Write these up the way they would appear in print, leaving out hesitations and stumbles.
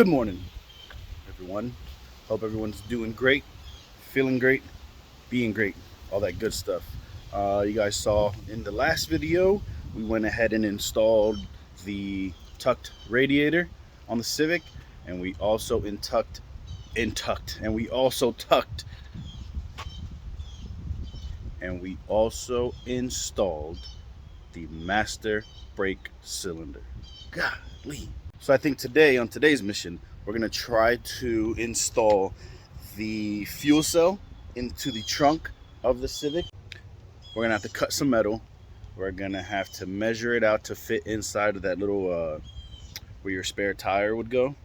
Good morning, everyone. Hope everyone's doing great, feeling great, being great, all that good stuff. You guys saw in the last video, we went ahead and installed the tucked radiator on the Civic, and we also installed the master brake cylinder. Golly. So I think today, on today's mission, we're gonna try to install the fuel cell into the trunk of the Civic. We're gonna have to cut some metal. We're gonna have to measure it out to fit inside of that little where your spare tire would go,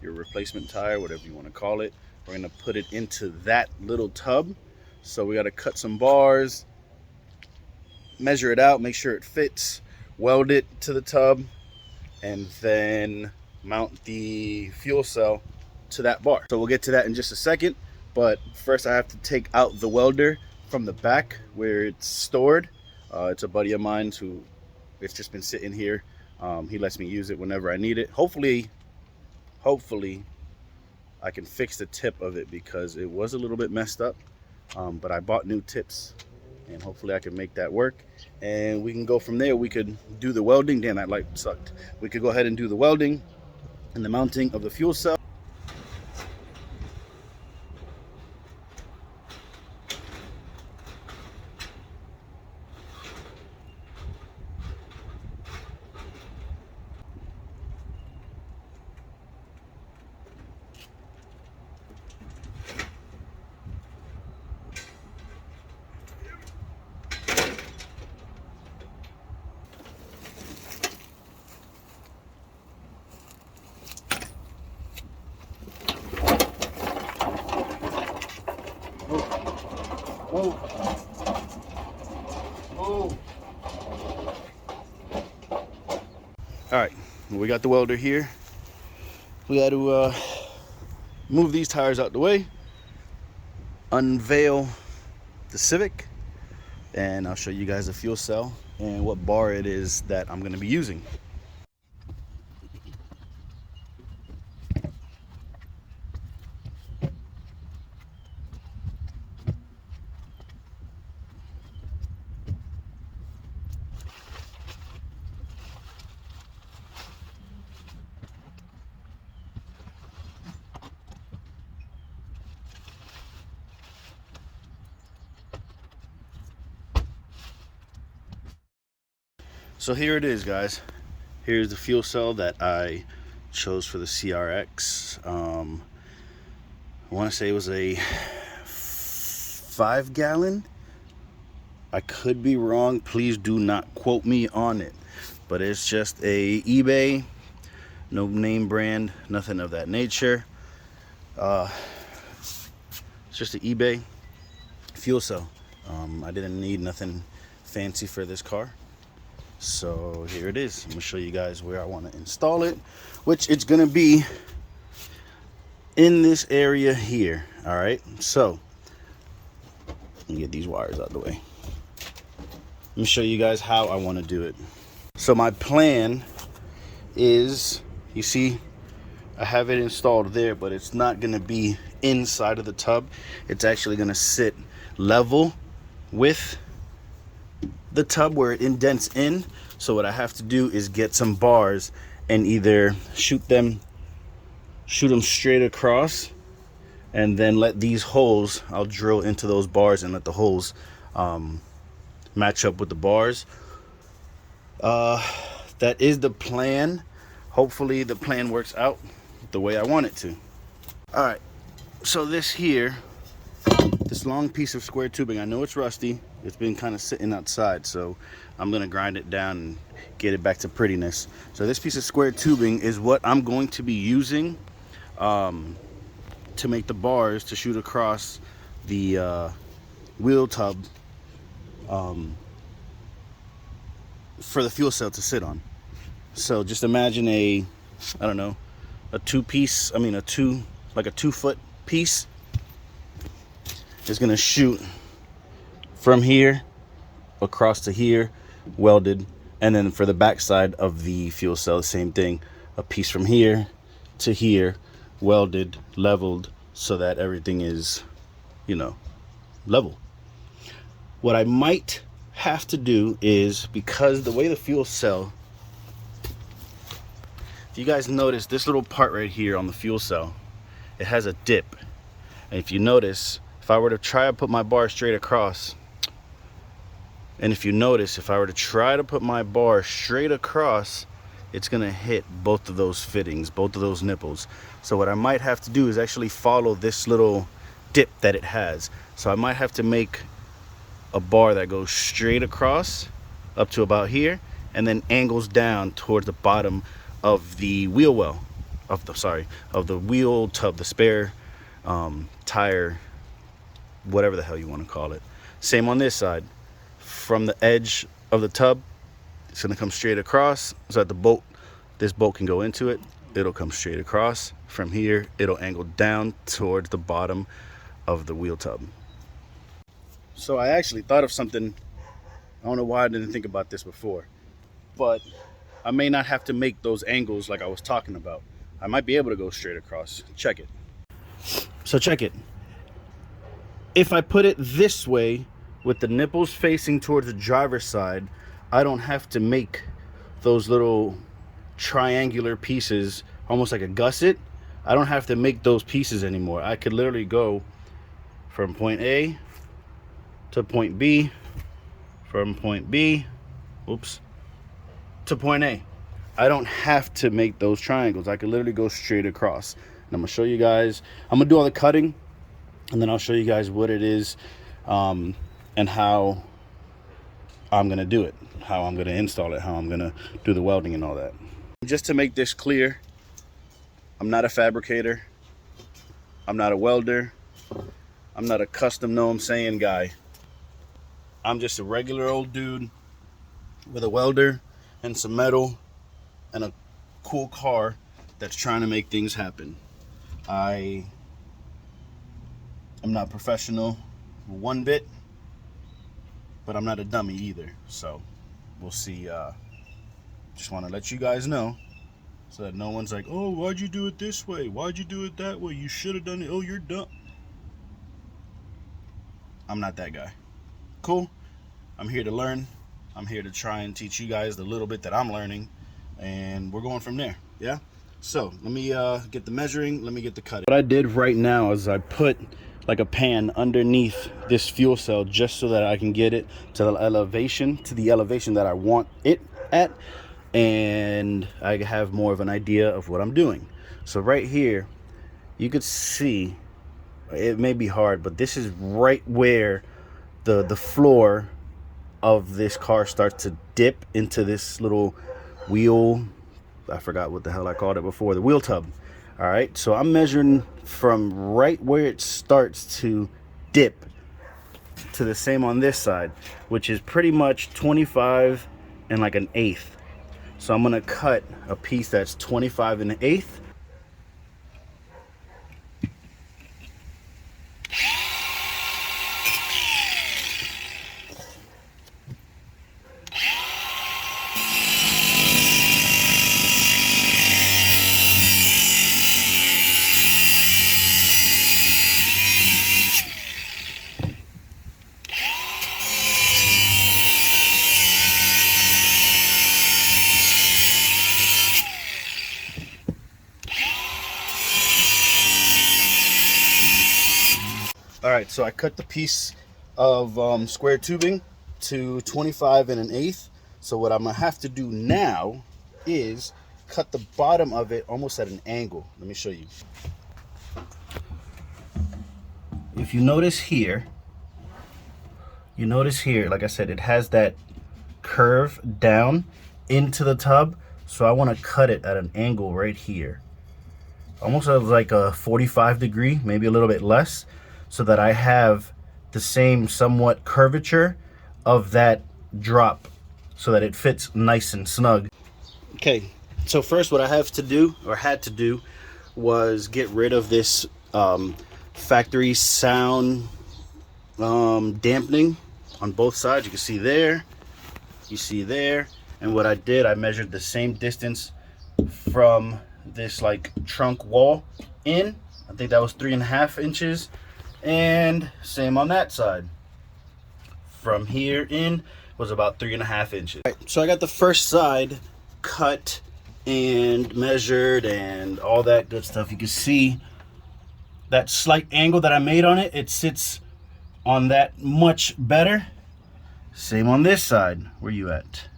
your replacement tire, whatever you want to call it. We're gonna put it into that little tub. So we gotta cut some bars, measure it out, make sure it fits, weld it to the tub, and then mount the fuel cell to that bar. So we'll get to that in just a second, but first I have to take out the welder from the back where it's stored. It's a buddy of mine who it's just been sitting here. He lets me use it whenever I need it. Hopefully I can fix the tip of it because it was a little bit messed up, but I bought new tips and hopefully I can make that work, and we can go from there. We could do the welding. Damn, that light sucked. We could go ahead and do the welding and the mounting of the fuel cell. Whoa. Whoa. All right, we got the welder here. We got to move these tires out the way, unveil the Civic, and I'll show you guys the fuel cell and what bar it is that I'm going to be using. So here it is, guys. Here's the fuel cell that I chose for the CRX. I want to say it was a 5-gallon. I could be wrong. Please do not quote me on it. But it's just a eBay, no name brand, nothing of that nature. It's just an eBay fuel cell. I didn't need nothing fancy for this car. So here it is. I'm gonna show you guys where I want to install it, which it's gonna be in this area here. All right, so let me get these wires out of the way. Let me show you guys how I want to do it. So my plan is, you see, I have it installed there, but it's not gonna be inside of the tub. It's actually gonna sit level with the tub where it indents in. So what I have to do is get some bars and either shoot them straight across, and then let these holes, I'll drill into those bars and let the holes match up with the bars. That is the plan. Hopefully the plan works out the way I want it to. All right, so this long piece of square tubing, I know it's rusty. It's been kind of sitting outside, so I'm gonna grind it down and get it back to prettiness. So this piece of square tubing is what I'm going to be using to make the bars to shoot across the wheel tub for the fuel cell to sit on. So just imagine a 2-foot piece is gonna shoot from here across to here, welded, and then for the back side of the fuel cell, the same thing, a piece from here to here, welded, leveled, so that everything is, you know, level. What I might have to do is, because the way the fuel cell, if you guys notice this little part right here on the fuel cell, it has a dip. And if you notice, if I were to try to put my bar straight across, if I were to try to put my bar straight across, it's gonna hit both of those fittings, both of those nipples. So what I might have to do is actually follow this little dip that it has. So I might have to make a bar that goes straight across up to about here, and then angles down towards the bottom of the wheel well, of the wheel tub, the spare tire, whatever the hell you want to call it. Same on this side. From the edge of the tub, it's gonna come straight across so that this bolt can go into it. It'll come straight across. From here, it'll angle down towards the bottom of the wheel tub. So I actually thought of something. I don't know why I didn't think about this before, but I may not have to make those angles like I was talking about. I might be able to go straight across. Check it. So check it. If I put it this way, with the nipples facing towards the driver's side, I don't have to make those little triangular pieces, almost like a gusset. I don't have to make those pieces anymore. I could literally go from point A to point B, from point B, to point A. I don't have to make those triangles. I could literally go straight across. And I'm gonna show you guys, I'm gonna do all the cutting, and then I'll show you guys what it is, and how I'm gonna do it, how I'm gonna install it, how I'm gonna do the welding and all that. Just to make this clear, I'm not a fabricator, I'm not a welder, I'm not a custom know I'm saying guy. I'm just a regular old dude with a welder and some metal and a cool car that's trying to make things happen. I am not professional one bit, but I'm not a dummy either. So we'll see. Just want to let you guys know so that no one's like, oh, why'd you do it this way? Why'd you do it that way? You should have done it. Oh, you're dumb. I'm not that guy. Cool. I'm here to learn. I'm here to try and teach you guys the little bit that I'm learning, and we're going from there. Yeah. So let me get the measuring. Let me get the cutting. What I did right now is I put like a pan underneath this fuel cell just so that I can get it to the elevation that I want it at, and I have more of an idea of what I'm doing. So right here, you could see, it may be hard, but this is right where the floor of this car starts to dip into this little wheel. I forgot what the hell I called it before, the wheel tub. All right, so I'm measuring from right where it starts to dip to the same on this side, which is pretty much 25 and like an eighth. So I'm gonna cut a piece that's 25 and an eighth. All right, so I cut the piece of square tubing to 25 and an eighth. So what I'm gonna have to do now is cut the bottom of it almost at an angle. Let me show you. If you notice here, like I said, it has that curve down into the tub. So I wanna cut it at an angle right here. Almost like a 45 degree, maybe a little bit less, so that I have the same somewhat curvature of that drop so that it fits nice and snug. Okay, so first what I have to do, or had to do, was get rid of this factory sound dampening on both sides. You can see there, you see there. And what I did, I measured the same distance from this like trunk wall in. I think that was 3.5 inches, and same on that side. From here in was about 3.5 inches. All right, so I got the first side cut and measured and all that good stuff. You can see that slight angle that I made on it. It sits on that much better. Same on this side. Where you at?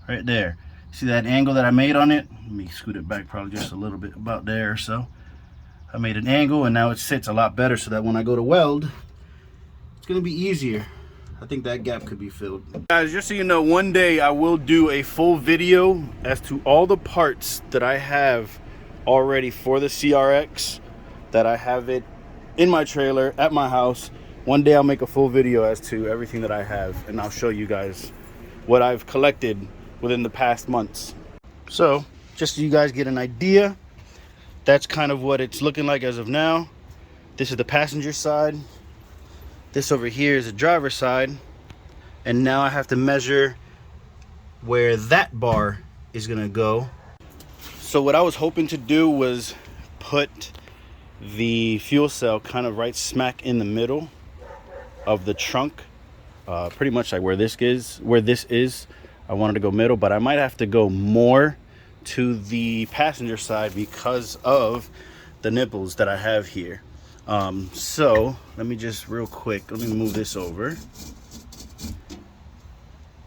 Right there. See that angle that I made on it? Let me scoot it back probably just a little bit, about there or so. I made an angle and now it sits a lot better so that when I go to weld, it's gonna be easier. I think that gap could be filled. Guys, just so you know, one day I will do a full video as to all the parts that I have already for the CRX, that I have it in my trailer at my house. One day I'll make a full video as to everything that I have, and I'll show you guys what I've collected within the past months. So just so you guys get an idea, that's kind of what it's looking like as of now. This is the passenger side. This over here is the driver's side. And now I have to measure where that bar is gonna go. So what I was hoping to do was put the fuel cell kind of right smack in the middle of the trunk. Pretty much like where this is. I wanted to go middle, but I might have to go more to the passenger side because of the nipples that I have here. So let me just real quick, let me move this over.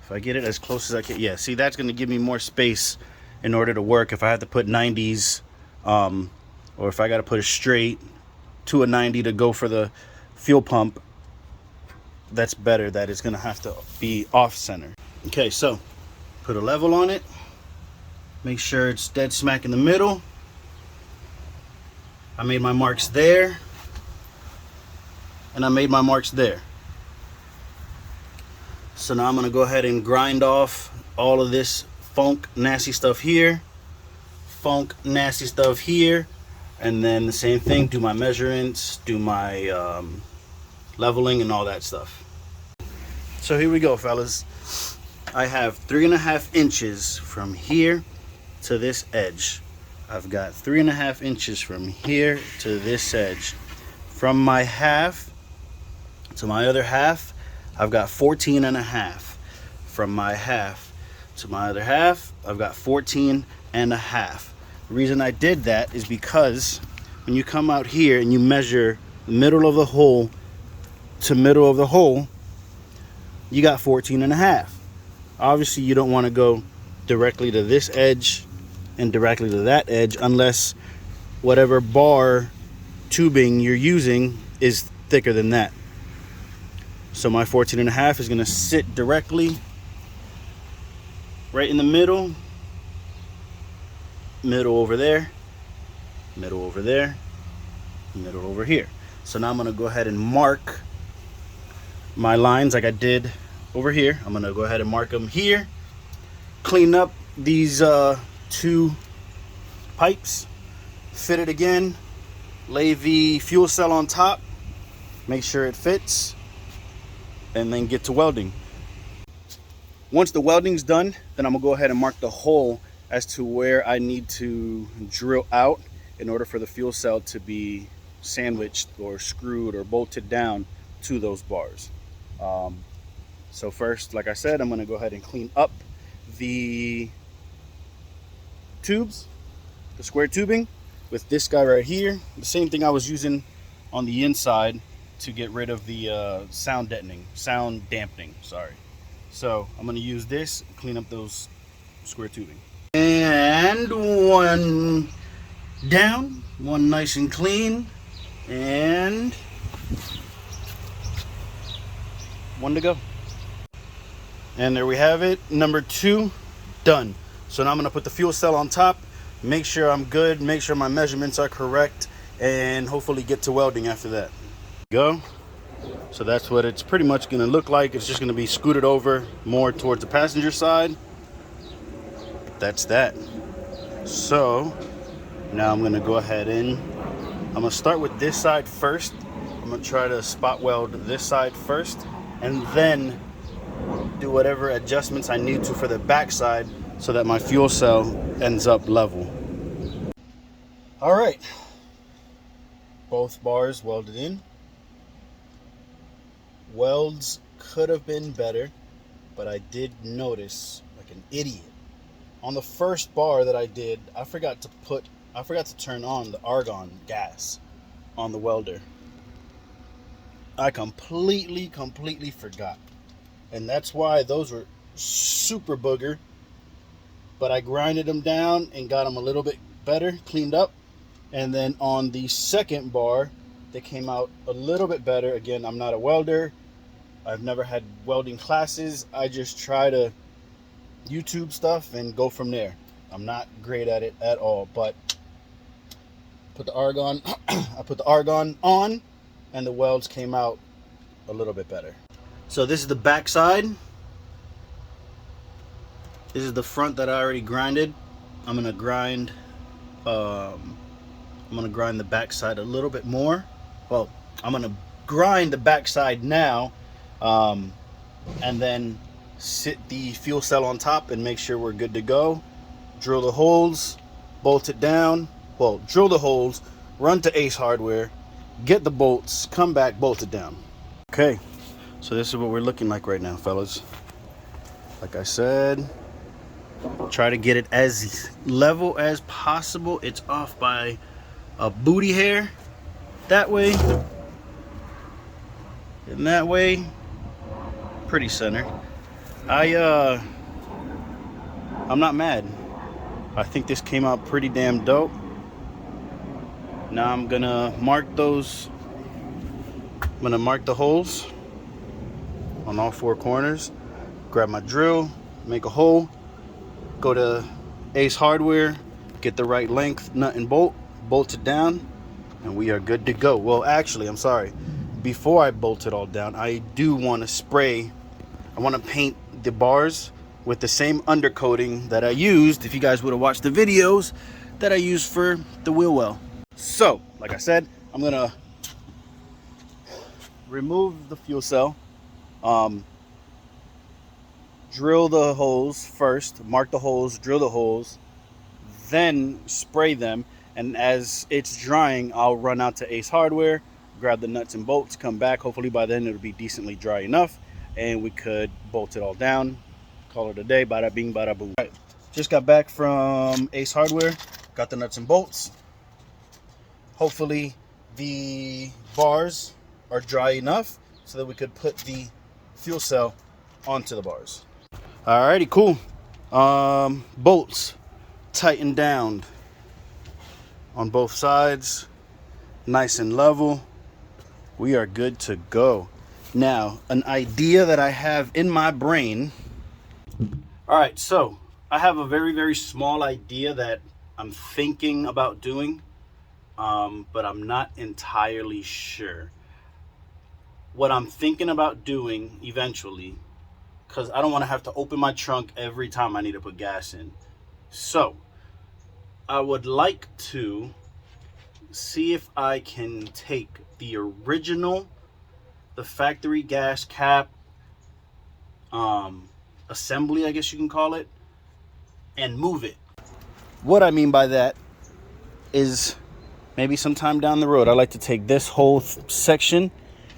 If I get it as close as I can, yeah, see, that's going to give me more space in order to work. If I have to put 90s, or if I got to put it straight to a 90 to go for the fuel pump, that's better. That is going to have to be off center. Okay, so put a level on it. Make sure it's dead smack in the middle. I made my marks there. And I made my marks there. So now I'm gonna go ahead and grind off all of this funk, nasty stuff here. Funk, nasty stuff here. And then the same thing, do my measurements, do my leveling and all that stuff. So here we go, fellas. I have 3.5 inches from here to this edge. I've got 3.5 inches from here to this edge. From my half to my other half, I've got 14.5. From my half to my other half, I've got 14.5. The reason I did that is because when you come out here and you measure the middle of the hole to middle of the hole, you got 14.5. Obviously you don't want to go directly to this edge and directly to that edge unless whatever bar tubing you're using is thicker than that. So my 14.5 is going to sit directly right in the middle, middle over there, middle over there, middle over here. So now I'm going to go ahead and mark my lines like I did over here. I'm going to go ahead and mark them here, clean up these two pipes, fit it again, lay the fuel cell on top, make sure it fits, and then get to welding. Once the welding's done, then I'm gonna go ahead and mark the hole as to where I need to drill out in order for the fuel cell to be sandwiched or screwed or bolted down to those bars. So first, like I said, I'm gonna go ahead and clean up the tubes, the square tubing, with this guy right here. The same thing I was using on the inside to get rid of the sound dampening, sorry. So I'm gonna use this, clean up those square tubing. And one down, one nice and clean, and one to go. And there we have it, number 2 done. So now I'm gonna put the fuel cell on top, make sure I'm good, make sure my measurements are correct, and hopefully get to welding after that. Go. So that's what it's pretty much going to look like. It's just going to be scooted over more towards the passenger side. That's that. So now I'm going to go ahead and I'm going to start with this side first. I'm going to try to spot weld this side first and then do whatever adjustments I need to for the back side so that my fuel cell ends up level. All right, both bars welded in. Welds could have been better, but I did notice, like an idiot, on the first bar that I did, I forgot to turn on the argon gas on the welder. I completely forgot. And that's why those were super booger. But I grinded them down and got them a little bit better, cleaned up. And then on the second bar, they came out a little bit better. Again, I'm not a welder. I've never had welding classes. I just try to YouTube stuff and go from there. I'm not great at it at all, but put the argon I put the argon on and the welds came out a little bit better. So this is the back side. This is the front that I already grinded. I'm gonna grind the back side a little bit more. Well, I'm gonna grind the back side now, and then sit the fuel cell on top and make sure we're good to go. Drill the holes, bolt it down. Well, drill the holes, run to Ace Hardware, get the bolts, come back, bolt it down. Okay, so this is what we're looking like right now, fellas. Like I said, try to get it as level as possible. It's off by a booty hair. That way and that way, pretty center. I'm not mad. I think this came out pretty damn dope. Now I'm gonna mark those. I'm gonna mark the holes on all four corners. Grab my drill, make a hole, go to Ace Hardware, get the right length nut and bolt, bolt it down, and we are good to go. Well, actually, I'm sorry. Before I bolt it all down, I do want to spray. I want to paint the bars with the same undercoating that I used, if you guys would have watched the videos, that I used for the wheel well. So, like I said, I'm gonna remove the fuel cell, drill the holes first, mark the holes, drill the holes, then spray them, and as it's drying, I'll run out to Ace Hardware, grab the nuts and bolts, come back. Hopefully by then it'll be decently dry enough, and we could bolt it all down, call it a day. Bada bing, bada boom. All right, just got back from Ace Hardware, got the nuts and bolts. Hopefully the bars are dry enough so that we could put the fuel cell onto the bars. Alrighty, cool. Bolts tightened down on both sides, nice and level. We are good to go. Now, an idea that I have in my brain. All right, so I have a very small idea that I'm thinking about doing, but I'm not entirely sure. What I'm thinking about doing eventually, because I don't want to have to open my trunk every time I need to put gas in. So I would like to see if I can take the original, the factory gas cap assembly, I guess you can call it, and move it. What I mean by that is maybe sometime down the road, I like to take this whole section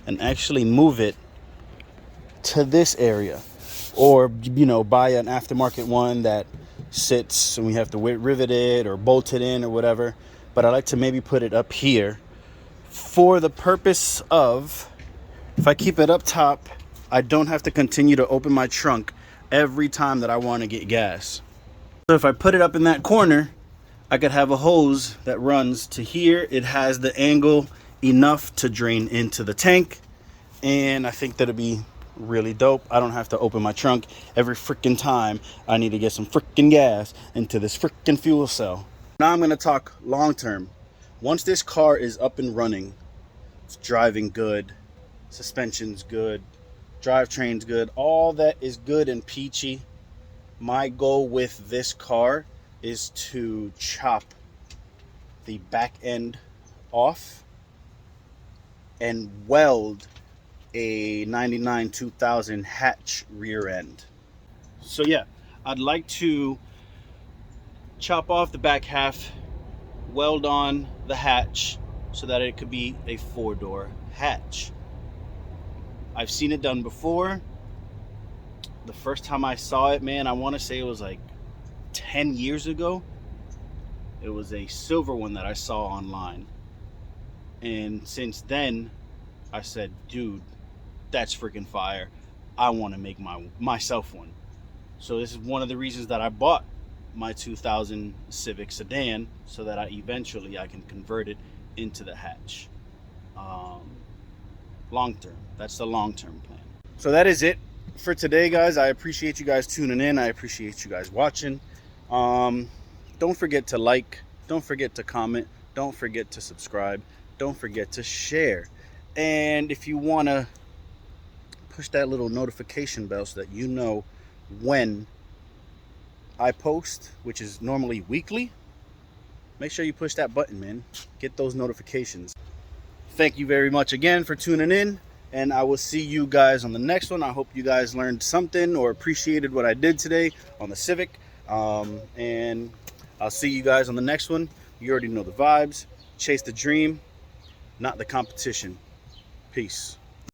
and actually move it to this area, or buy an aftermarket one that sits and we have to rivet it or bolt it in or whatever. But I like to maybe put it up here for the purpose of, if I keep it up top, I don't have to continue to open my trunk every time that I want to get gas. So if I put it up in that corner, I could have a hose that runs to here. It has the angle enough to drain into the tank, and I think that'd be really dope. I don't have to open my trunk every freaking time I need to get some freaking gas into this freaking fuel cell. Now I'm going to talk long term. Once this car is up and running, it's driving good, suspension's good, drivetrain's good, all that is good and peachy. My goal with this car is to chop the back end off and weld a 99 2000 hatch rear end. So yeah, I'd like to chop off the back half, weld on the hatch so that it could be a 4-door hatch. I've seen it done before. The first time I saw it, man, I want to say it was like 10 years ago. It was a silver one that I saw online. And since then, I said, dude, that's freaking fire. I want to make myself one. So this is one of the reasons that I bought my 2000 Civic sedan, so that I can convert it into the hatch. Long term. That's the long term plan. So that is it for today, guys. I appreciate you guys tuning in. I appreciate you guys watching. Don't forget to like. Don't forget to comment. Don't forget to subscribe. Don't forget to share. And if you want to push that little notification bell so that you know when I post, which is normally weekly, make sure you push that button, man. Get those notifications. Thank you very much again for tuning in, and I will see you guys on the next one. I hope you guys learned something or appreciated what I did today on the Civic. And I'll see you guys on the next one. You already know the vibes. Chase the dream, not the competition. Peace.